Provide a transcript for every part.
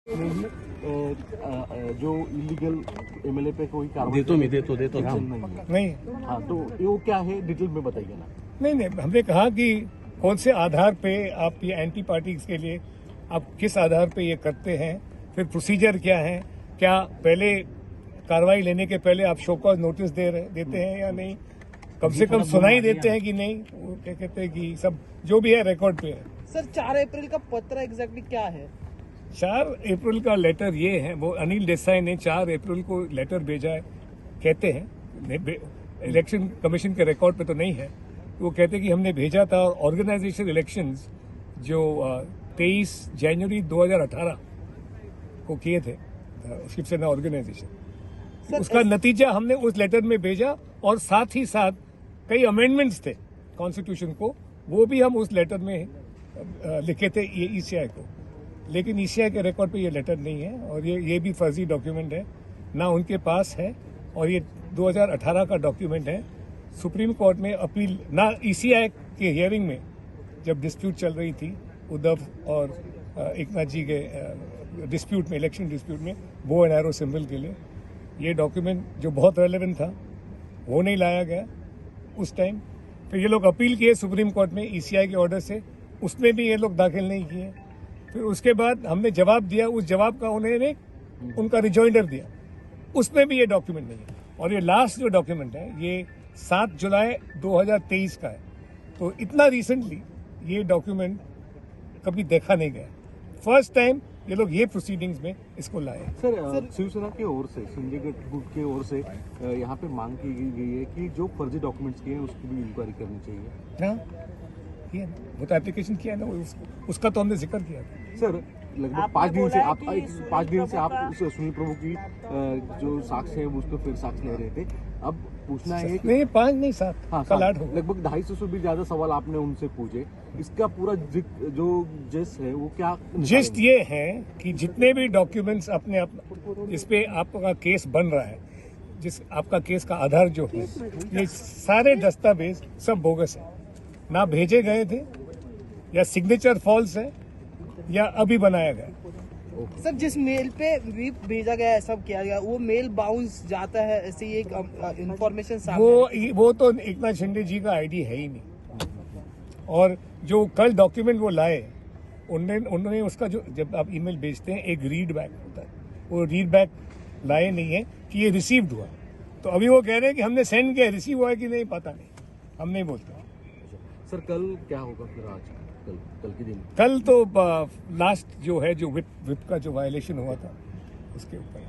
जो illegal MLA पे कोई कार्रवाई दे तो नहीं। हाँ, तो वो क्या है डिटेल में बताइए ना। नहीं, हमने कहा कि कौन से आधार पे आप ये एंटी पार्टी के लिए आप किस आधार पे ये करते हैं, फिर प्रोसीजर क्या है, क्या पहले कार्रवाई लेने के पहले आप शो कॉज नोटिस देते हैं या नहीं, कम से कम सुनाई देते हैं कि नहीं, वो क्या कहते हैं कि सब जो भी है रिकॉर्ड पे है। सर 4 अप्रैल का पत्र एग्जैक्टली क्या है? 4 अप्रैल का लेटर ये है, वो अनिल देसाई ने 4 अप्रैल को लेटर भेजा है, कहते हैं इलेक्शन कमीशन के रिकॉर्ड पे तो नहीं है, वो कहते हैं कि हमने भेजा था और ऑर्गेनाइजेशन इलेक्शंस जो 23 जनवरी 2018 को किए थे शिवसेना ऑर्गेनाइजेशन, उसका नतीजा हमने उस लेटर में भेजा और साथ ही साथ कई अमेंडमेंट्स थे कॉन्स्टिट्यूशन को, वो भी हम उस लेटर में लिखे थे ये ईसीआई को, लेकिन ईसीआई के रिकॉर्ड पे ये लेटर नहीं है और ये भी फर्जी डॉक्यूमेंट है, ना उनके पास है और ये 2018 का डॉक्यूमेंट है। सुप्रीम कोर्ट में अपील ना ईसीआई के हियरिंग में जब डिस्प्यूट चल रही थी उद्धव और एकनाथ जी के डिस्प्यूट में, इलेक्शन डिस्प्यूट में बो एंड एरो सिंबल के लिए ये डॉक्यूमेंट जो बहुत रेलेवेंट था वो नहीं लाया गया उस टाइम। फिर ये लोग अपील किए सुप्रीम कोर्ट में ईसीआई के ऑर्डर से, उसमें भी ये लोग दाखिल नहीं किए। फिर उसके बाद हमने जवाब दिया, उस जवाब का उन्होंने उनका रिजॉइंडर दिया, उसमें भी ये डॉक्यूमेंट नहीं है। और ये लास्ट जो डॉक्यूमेंट है ये 7 जुलाई 2023 का है, तो इतना रिसेंटली ये डॉक्यूमेंट कभी देखा नहीं गया। फर्स्ट टाइम ये लोग ये प्रोसीडिंग्स में इसको लाए। सर शिवसेना की ओर से, संजय गुट की ओर से यहाँ पे मांग की गई है कि जो फर्जी डॉक्यूमेंट्स किए हैं उसकी भी इंक्वायरी करनी चाहिए। हाँ, किया वो तो एप्लीकेशन किया ना, उसका तो हमने जिक्र किया था। सर लगभग 5 दिन से आप सुनील प्रभु की जो साक्ष्य है उसको फिर साक्ष्य ले रहे थे, अब पूछना है कि नहीं 5 नहीं 7, हाँ, कल 8 हो, लगभग 250 से भी ज्यादा सवाल आपने उनसे पूछे, इसका पूरा जो जेस्ट है वो क्या? जिस्ट ये है कि जितने भी डॉक्यूमेंट्स अपने इस पे आपका केस बन रहा है, जिस आपका केस का आधार जो है, ये सारे दस्तावेज सब बोगस है, ना भेजे गए थे या सिग्नेचर फॉल्स है या अभी बनाया गया। सर जिस मेल पे व्हिप भेजा गया है, सब किया गया, वो मेल बाउंस जाता है, ऐसे ही एक इंफॉर्मेशन वो तो एकनाथ शिंदे जी का आईडी है ही नहीं। और जो कल डॉक्यूमेंट वो लाए, उन्होंने उसका जो जब आप ईमेल भेजते हैं एक रीड बैक होता है, वो रीड बैक लाए नहीं है कि ये रिसीव्ड हुआ, तो अभी वो कह रहे हैं कि हमने सेंड किया, रिसीव हुआ है कि नहीं पता नहीं, हम नहीं बोलते। सर कल क्या होगा फिर? आज कल के दिन कल तो लास्ट जो है जो विप का जो वायलेशन हुआ था उसके ऊपर,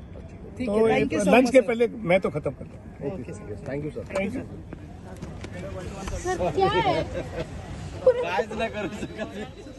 तो लंच के पहले मैं तो खत्म कर दूँ। Thank you sir. Thank you sir क्या है? काय करू शकत